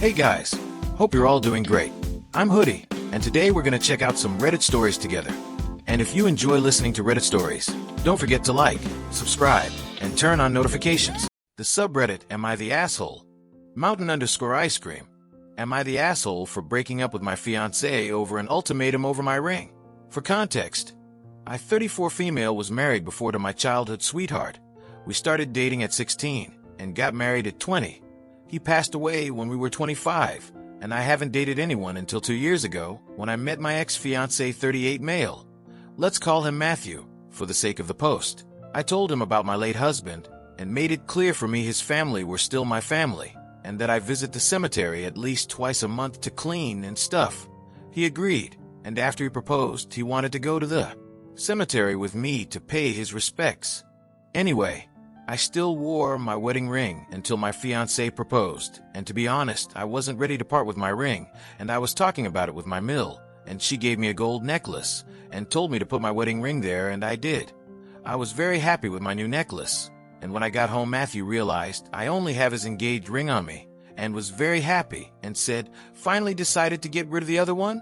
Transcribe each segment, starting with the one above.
Hey guys, hope you're all doing great. I'm Hoodie, and today we're gonna check out some Reddit stories together. And if you enjoy listening to Reddit stories, don't forget to like, subscribe, and turn on notifications. The subreddit, Am I the Asshole? Mountain_ice cream. Am I the asshole for breaking up with my fiance over an ultimatum over my ring? For context, I, 34 female, was married before to my childhood sweetheart. We started dating at 16 and got married at 20. He passed away when we were 25, and I haven't dated anyone until 2 years ago when I met my ex-fiance, 38 male. Let's call him Matthew, for the sake of the post. I told him about my late husband and made it clear for me his family were still my family, and that I visit the cemetery at least twice a month to clean and stuff. He agreed, and after he proposed, he wanted to go to the cemetery with me to pay his respects. Anyway, I still wore my wedding ring until my fiancé proposed, and to be honest, I wasn't ready to part with my ring, and I was talking about it with my mill, and she gave me a gold necklace and told me to put my wedding ring there, and I did. I was very happy with my new necklace, and when I got home, Matthew realized I only have his engaged ring on me, and was very happy and said, "Finally decided to get rid of the other one?"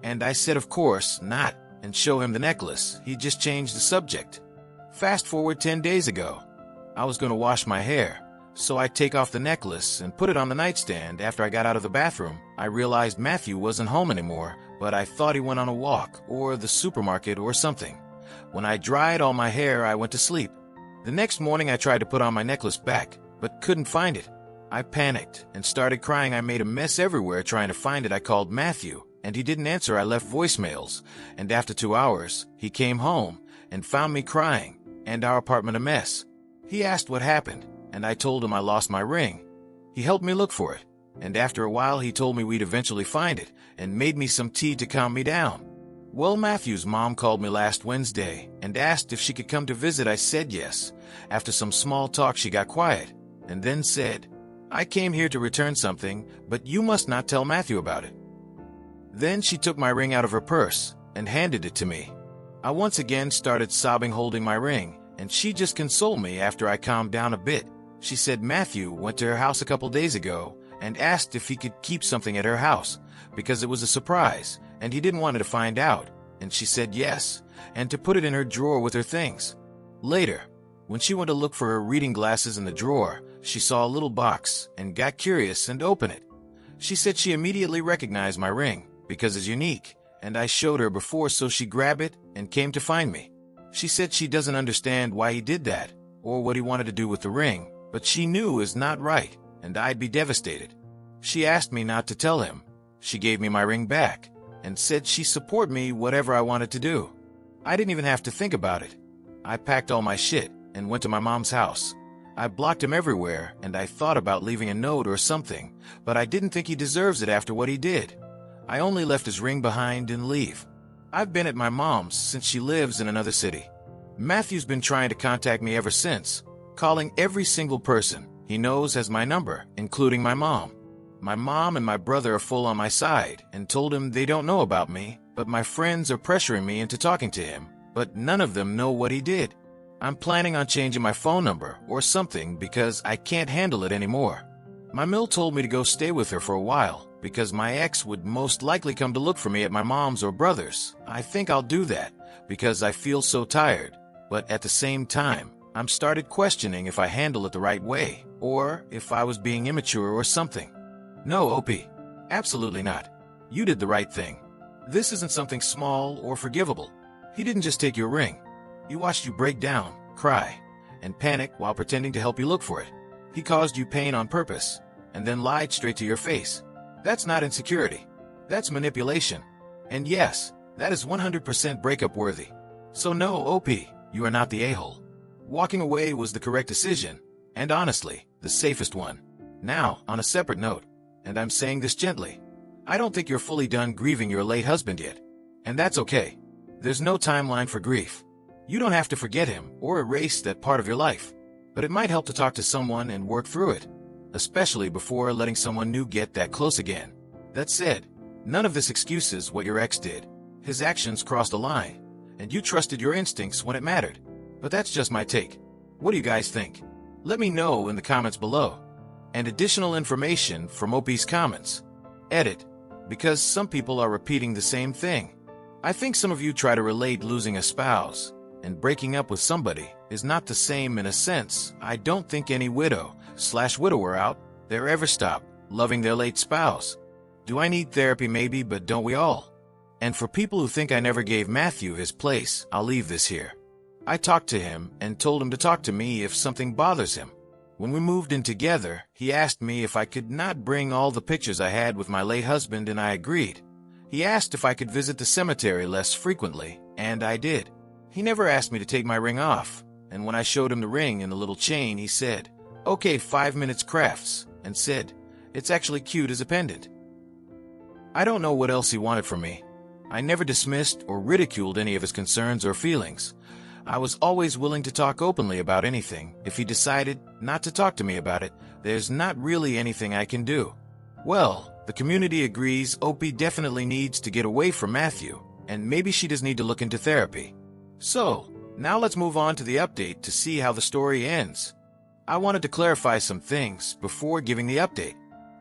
And I said, of course not, and show him the necklace. He just changed the subject. Fast forward 10 days ago. I was going to wash my hair, so I take off the necklace and put it on the nightstand. After I got out of the bathroom, I realized Matthew wasn't home anymore, but I thought he went on a walk or the supermarket or something. When I dried all my hair, I went to sleep. The next morning, I tried to put on my necklace back, but couldn't find it. I panicked and started crying. I made a mess everywhere trying to find it. I called Matthew, and he didn't answer. I left voicemails, and after 2 hours, he came home and found me crying and our apartment a mess. He asked what happened, and I told him I lost my ring. He helped me look for it, and after a while he told me we'd eventually find it and made me some tea to calm me down. Well, Matthew's mom called me last Wednesday and asked if she could come to visit. I said yes. After some small talk, she got quiet and then said, "I came here to return something, but you must not tell Matthew about it." Then she took my ring out of her purse and handed it to me. I once again started sobbing holding my ring, and she just consoled me after I calmed down a bit. She said Matthew went to her house a couple days ago and asked if he could keep something at her house because it was a surprise and he didn't want her to find out, and she said yes, and to put it in her drawer with her things. Later, when she went to look for her reading glasses in the drawer, she saw a little box and got curious and opened it. She said she immediately recognized my ring because it's unique, and I showed her before, so she grabbed it and came to find me. She said she doesn't understand why he did that or what he wanted to do with the ring, but she knew is not right, and I'd be devastated. She asked me not to tell him. She gave me my ring back and said she'd support me whatever I wanted to do. I didn't even have to think about it. I packed all my shit and went to my mom's house. I blocked him everywhere, and I thought about leaving a note or something, but I didn't think he deserves it after what he did. I only left his ring behind and leave. I've been at my mom's since she lives in another city. Matthew's been trying to contact me ever since, calling every single person he knows has my number, including my mom. My mom and my brother are full on my side and told him they don't know about me, but my friends are pressuring me into talking to him, but none of them know what he did. I'm planning on changing my phone number or something because I can't handle it anymore. My mill told me to go stay with her for a while because my ex would most likely come to look for me at my mom's or brother's. I think I'll do that because I feel so tired, but at the same time, I'm started questioning if I handle it the right way or if I was being immature or something. No, OP, absolutely not. You did the right thing. This isn't something small or forgivable. He didn't just take your ring. He watched you break down, cry, and panic while pretending to help you look for it. He caused you pain on purpose and then lied straight to your face. That's not insecurity. That's manipulation. And yes, that is 100% breakup worthy. So no, OP, you are not the a-hole. Walking away was the correct decision, and honestly, the safest one. Now, on a separate note, and I'm saying this gently, I don't think you're fully done grieving your late husband yet. And that's okay. There's no timeline for grief. You don't have to forget him or erase that part of your life, but it might help to talk to someone and work through it, especially before letting someone new get that close again. That said, none of this excuses what your ex did. His actions crossed a line, and you trusted your instincts when it mattered. But that's just my take. What do you guys think? Let me know in the comments below. And additional information from OP's comments. Edit. Because some people are repeating the same thing. I think some of you try to relate losing a spouse and breaking up with somebody is not the same in a sense. I don't think any widower out there ever stop loving their late spouse. Do I need therapy? Maybe, but don't we all? And for people who think I never gave Matthew his place, I'll leave this here. I talked to him and told him to talk to me if something bothers him. When we moved in together, he asked me if I could not bring all the pictures I had with my late husband, and I agreed. He asked if I could visit the cemetery less frequently, and I did. He never asked me to take my ring off, and when I showed him the ring and the little chain, he said, "Okay, 5 minutes crafts," and said, "It's actually cute as a pendant." I don't know what else he wanted from me. I never dismissed or ridiculed any of his concerns or feelings. I was always willing to talk openly about anything. If he decided not to talk to me about it, there's not really anything I can do. Well, the community agrees OP definitely needs to get away from Matthew, and maybe she does need to look into therapy. So, now let's move on to the update to see how the story ends. I wanted to clarify some things before giving the update.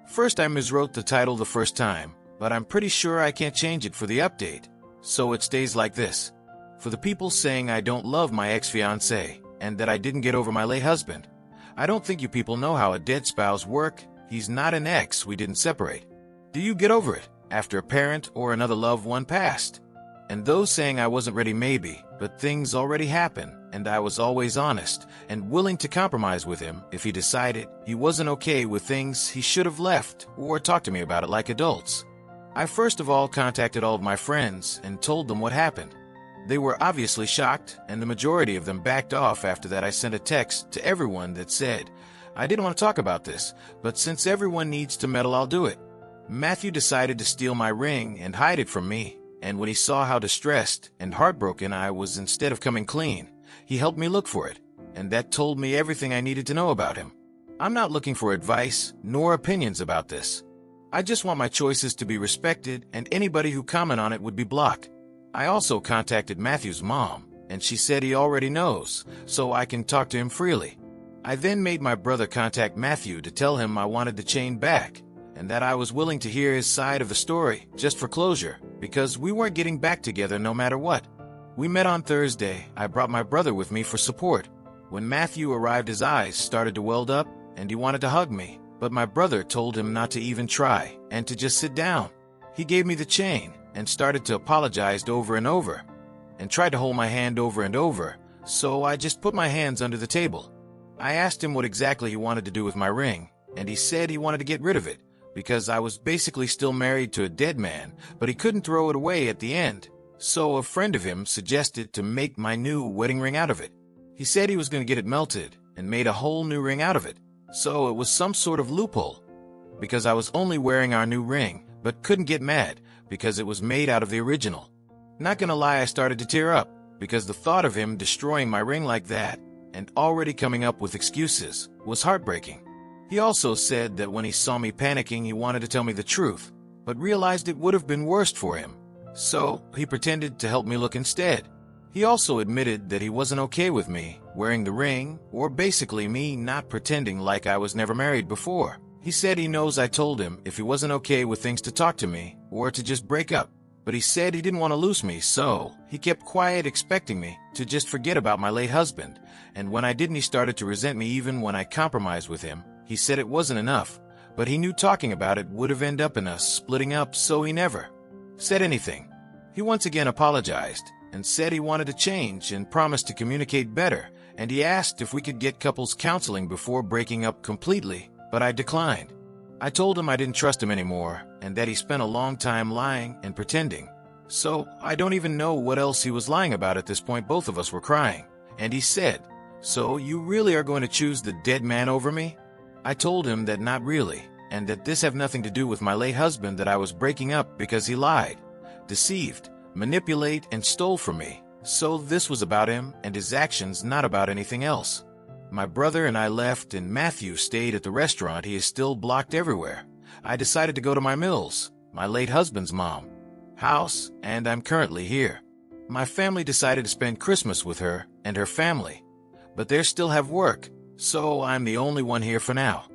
First, I miswrote the title the first time, but I'm pretty sure I can't change it for the update, so it stays like this. For the people saying I don't love my ex-fiance and that I didn't get over my late husband, I don't think you people know how a dead spouse work. He's not an ex, we didn't separate. Do you get over it after a parent or another loved one passed? And those saying I wasn't ready, maybe, but things already happened, and I was always honest and willing to compromise with him if he decided he wasn't okay with things. He should have left or talked to me about it like adults. I first of all contacted all of my friends and told them what happened. They were obviously shocked, and the majority of them backed off. After that, I sent a text to everyone that said, "I didn't want to talk about this, but since everyone needs to meddle, I'll do it." Matthew decided to steal my ring and hide it from me, and when he saw how distressed and heartbroken I was, instead of coming clean, he helped me look for it, and that told me everything I needed to know about him. I'm not looking for advice nor opinions about this. I just want my choices to be respected, and anybody who comment on it would be blocked. I also contacted Matthew's mom, and she said he already knows, so I can talk to him freely. I then made my brother contact Matthew to tell him I wanted the chain back, and that I was willing to hear his side of the story just for closure, because we weren't getting back together no matter what. We met on Thursday. I brought my brother with me for support. When Matthew arrived, his eyes started to weld up, and he wanted to hug me, but my brother told him not to even try, and to just sit down. He gave me the chain, and started to apologize over and over, and tried to hold my hand over and over, so I just put my hands under the table. I asked him what exactly he wanted to do with my ring, and he said he wanted to get rid of it, because I was basically still married to a dead man, but he couldn't throw it away at the end, so a friend of him suggested to make my new wedding ring out of it. He said he was going to get it melted, and made a whole new ring out of it, so it was some sort of loophole, because I was only wearing our new ring, but couldn't get mad, because it was made out of the original. Not gonna lie, I started to tear up, because the thought of him destroying my ring like that, and already coming up with excuses, was heartbreaking. He also said that when he saw me panicking, he wanted to tell me the truth, but realized it would have been worse for him, so he pretended to help me look instead. He also admitted that he wasn't okay with me wearing the ring, or basically me not pretending like I was never married before. He said he knows I told him if he wasn't okay with things to talk to me, or to just break up. But he said he didn't want to lose me, so he kept quiet, expecting me to just forget about my late husband. And when I didn't, he started to resent me even when I compromised with him. He said it wasn't enough, but he knew talking about it would have ended up in us splitting up, so he never said anything. He once again apologized and said he wanted to change and promised to communicate better, and he asked if we could get couples counseling before breaking up completely, but I declined. I told him I didn't trust him anymore, and that he spent a long time lying and pretending. So I don't even know what else he was lying about at this point. Both of us were crying, and he said, "So you really are going to choose the dead man over me?" I told him that not really, and that this have nothing to do with my late husband, that I was breaking up because he lied, deceived, manipulated, and stole from me. So this was about him and his actions, not about anything else. My brother and I left, and Matthew stayed at the restaurant. He is still blocked everywhere. I decided to go to my Mills, my late husband's mom, house, and I'm currently here. My family decided to spend Christmas with her and her family, but they still have work, so I'm the only one here for now.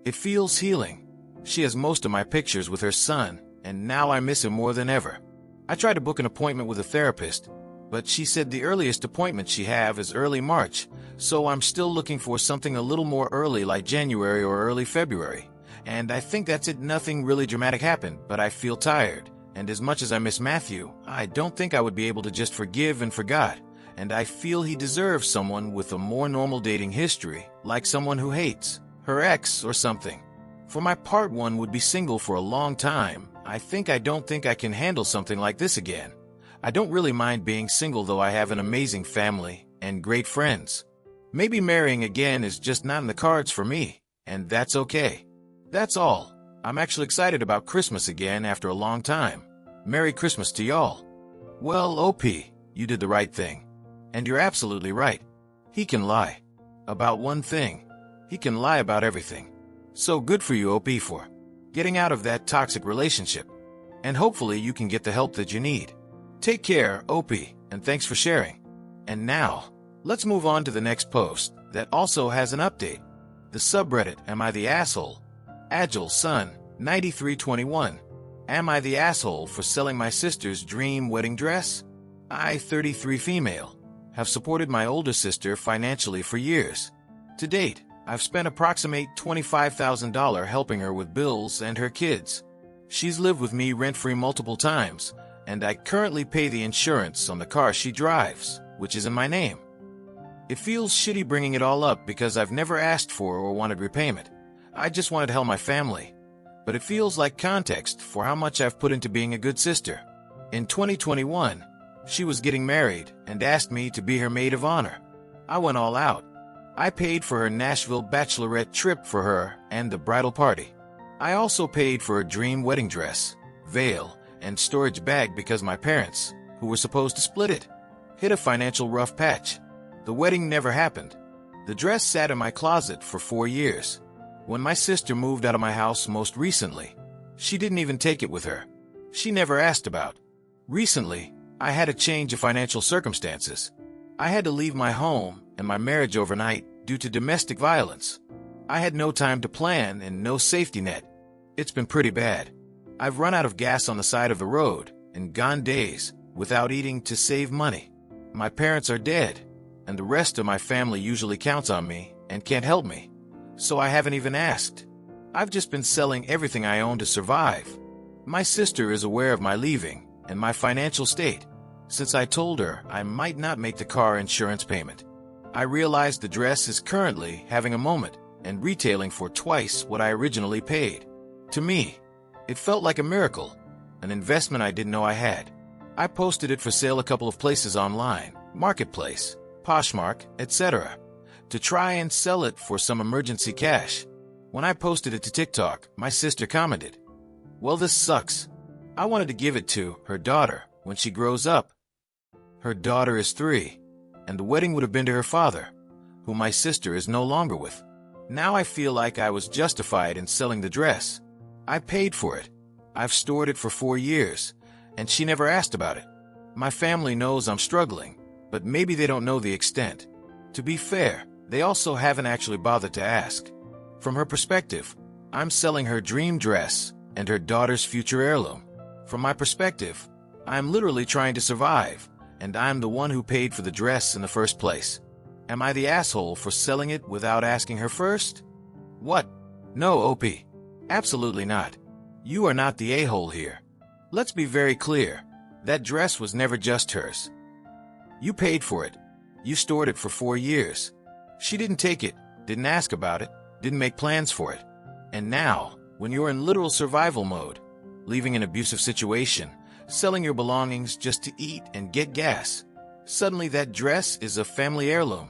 It feels healing. She has most of my pictures with her son, and now I miss him more than ever. I tried to book an appointment with a therapist, but she said the earliest appointment she have is early March, so I'm still looking for something a little more early like January or early February. And I think that's it. Nothing really dramatic happened, but I feel tired. And as much as I miss Matthew, I don't think I would be able to just forgive and forgot. And I feel he deserves someone with a more normal dating history, like someone who hates her ex or something. For my part, one would be single for a long time. I don't think I can handle something like this again. I don't really mind being single, though I have an amazing family and great friends. Maybe marrying again is just not in the cards for me, and that's okay. That's all. I'm actually excited about Christmas again after a long time. Merry Christmas to y'all. Well, OP, you did the right thing. And you're absolutely right. He can lie about one thing. He can lie about everything. So good for you, OP, for getting out of that toxic relationship. And hopefully you can get the help that you need. Take care, OP, and thanks for sharing. And now, let's move on to the next post that also has an update. The subreddit, Am I the Asshole? Agile Son, 9321. Am I the asshole for selling my sister's dream wedding dress? I, 33 female, have supported my older sister financially for years. To date, I've spent approximately $25,000 helping her with bills and her kids. She's lived with me rent-free multiple times, and I currently pay the insurance on the car she drives, which is in my name. It feels shitty bringing it all up because I've never asked for or wanted repayment. I just wanted to help my family. But it feels like context for how much I've put into being a good sister. In 2021, she was getting married and asked me to be her maid of honor. I went all out. I paid for her Nashville bachelorette trip for her and the bridal party. I also paid for her dream wedding dress, veil, and storage bag because my parents, who were supposed to split it, hit a financial rough patch. The wedding never happened. The dress sat in my closet for 4 years. When my sister moved out of my house most recently, she didn't even take it with her. She never asked about. Recently, I had a change of financial circumstances. I had to leave my home and my marriage overnight due to domestic violence. I had no time to plan and no safety net. It's been pretty bad. I've run out of gas on the side of the road and gone days without eating to save money. My parents are dead, and the rest of my family usually counts on me and can't help me. So I haven't even asked. I've just been selling everything I own to survive. My sister is aware of my leaving and my financial state, since I told her I might not make the car insurance payment. I realized the dress is currently having a moment and retailing for twice what I originally paid. To me, it felt like a miracle, an investment I didn't know I had. I posted it for sale a couple of places online, Marketplace, Poshmark, etc., to try and sell it for some emergency cash. When I posted it to TikTok, my sister commented, "Well, this sucks. I wanted to give it to her daughter when she grows up." Her daughter is 3, and the wedding would have been to her father, who my sister is no longer with. Now I feel like I was justified in selling the dress. I paid for it. I've stored it for 4 years, and she never asked about it. My family knows I'm struggling, but maybe they don't know the extent. To be fair, they also haven't actually bothered to ask. From her perspective, I'm selling her dream dress and her daughter's future heirloom. From my perspective, I'm literally trying to survive, and I'm the one who paid for the dress in the first place. Am I the asshole for selling it without asking her first? What? No, OP. Absolutely not. You are not the a-hole here. Let's be very clear. That dress was never just hers. You paid for it. You stored it for 4 years. She didn't take it, didn't ask about it, didn't make plans for it. And now, when you're in literal survival mode, leaving an abusive situation, selling your belongings just to eat and get gas, suddenly that dress is a family heirloom.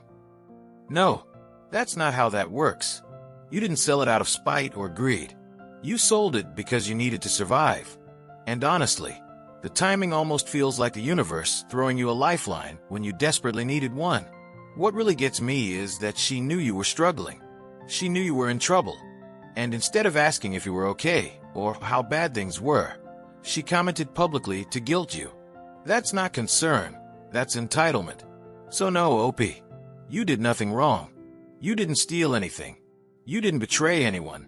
No, that's not how that works. You didn't sell it out of spite or greed. You sold it because you needed to survive. And honestly, the timing almost feels like the universe throwing you a lifeline when you desperately needed one. What really gets me is that she knew you were struggling. She knew you were in trouble. And instead of asking if you were okay or how bad things were, she commented publicly to guilt you. That's not concern. That's entitlement. So no, OP. You did nothing wrong. You didn't steal anything. You didn't betray anyone.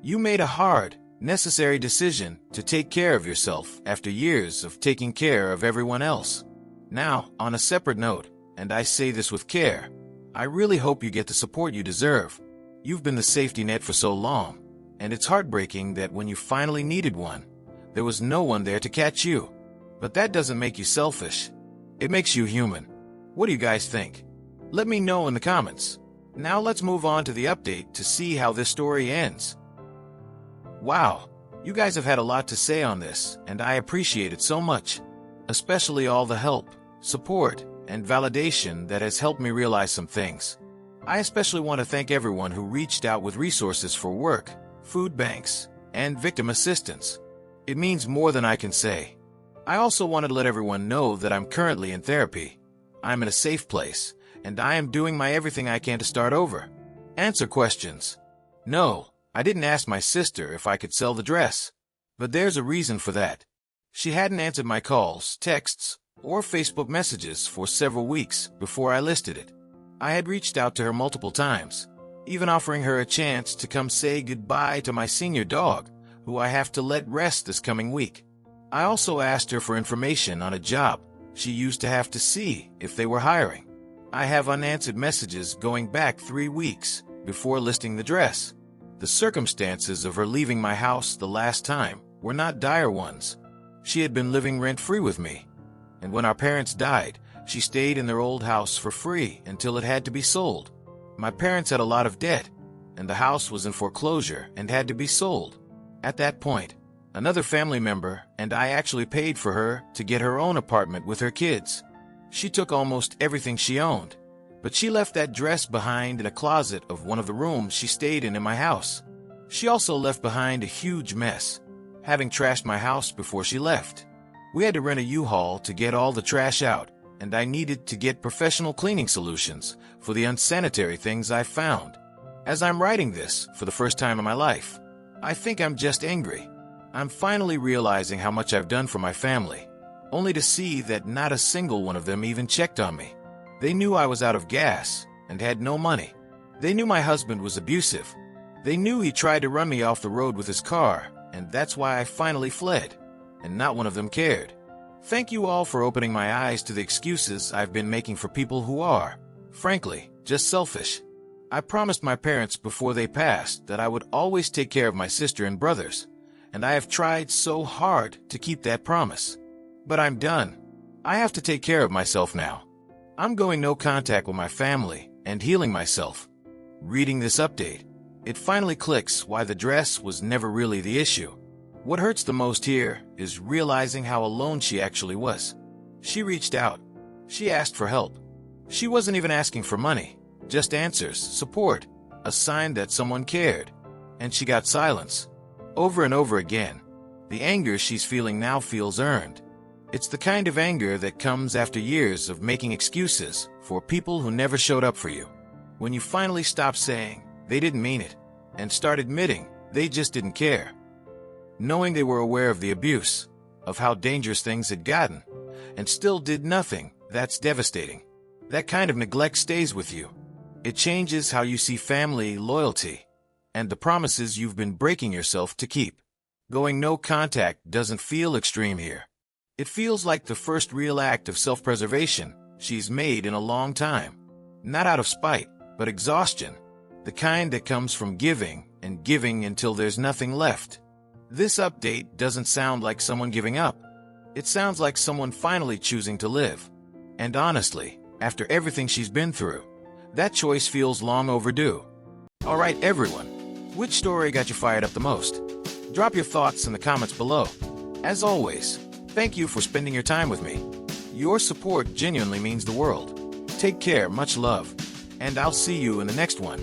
You made a hard, necessary decision to take care of yourself after years of taking care of everyone else. Now, on a separate note, and I say this with care, I really hope you get the support you deserve. You've been the safety net for so long, and it's heartbreaking that when you finally needed one, there was no one there to catch you. But that doesn't make you selfish. It makes you human. What do you guys think? Let me know in the comments. Now let's move on to the update to see how this story ends. Wow, you guys have had a lot to say on this, and I appreciate it so much. Especially all the help, support, and validation that has helped me realize some things. I especially want to thank everyone who reached out with resources for work, food banks, and victim assistance. It means more than I can say. I also wanted to let everyone know that I'm currently in therapy. I'm in a safe place, and I am doing my everything I can to start over. Answer questions. No, I didn't ask my sister if I could sell the dress. But there's a reason for that. She hadn't answered my calls, texts, or Facebook messages for several weeks before I listed it. I had reached out to her multiple times, even offering her a chance to come say goodbye to my senior dog, who I have to let rest this coming week. I also asked her for information on a job she used to have to see if they were hiring. I have unanswered messages going back 3 weeks before listing the dress. The circumstances of her leaving my house the last time were not dire ones. She had been living rent-free with me, and when our parents died, she stayed in their old house for free until it had to be sold. My parents had a lot of debt, and the house was in foreclosure and had to be sold. At that point, another family member and I actually paid for her to get her own apartment with her kids. She took almost everything she owned, but she left that dress behind in a closet of one of the rooms she stayed in my house. She also left behind a huge mess, having trashed my house before she left. We had to rent a U-Haul to get all the trash out, and I needed to get professional cleaning solutions for the unsanitary things I found. As I'm writing this for the first time in my life, I think I'm just angry. I'm finally realizing how much I've done for my family, only to see that not a single one of them even checked on me. They knew I was out of gas and had no money. They knew my husband was abusive. They knew he tried to run me off the road with his car, and that's why I finally fled, and not one of them cared. Thank you all for opening my eyes to the excuses I've been making for people who are, frankly, just selfish. I promised my parents before they passed that I would always take care of my sister and brothers, and I have tried so hard to keep that promise. But I'm done. I have to take care of myself now. I'm going no contact with my family and healing myself. Reading this update, it finally clicks why the dress was never really the issue. What hurts the most here is realizing how alone she actually was. She reached out. She asked for help. She wasn't even asking for money, just answers, support, a sign that someone cared. And she got silence. Over and over again. The anger she's feeling now feels earned. It's the kind of anger that comes after years of making excuses for people who never showed up for you. When you finally stop saying they didn't mean it and start admitting they just didn't care. Knowing they were aware of the abuse, of how dangerous things had gotten, and still did nothing, that's devastating. That kind of neglect stays with you. It changes how you see family, loyalty, and the promises you've been breaking yourself to keep. Going no contact doesn't feel extreme here. It feels like the first real act of self-preservation she's made in a long time. Not out of spite, but exhaustion. The kind that comes from giving and giving until there's nothing left. This update doesn't sound like someone giving up. It sounds like someone finally choosing to live. And honestly, after everything she's been through, that choice feels long overdue. Alright everyone, which story got you fired up the most? Drop your thoughts in the comments below. As always, thank you for spending your time with me. Your support genuinely means the world. Take care, much love, and I'll see you in the next one.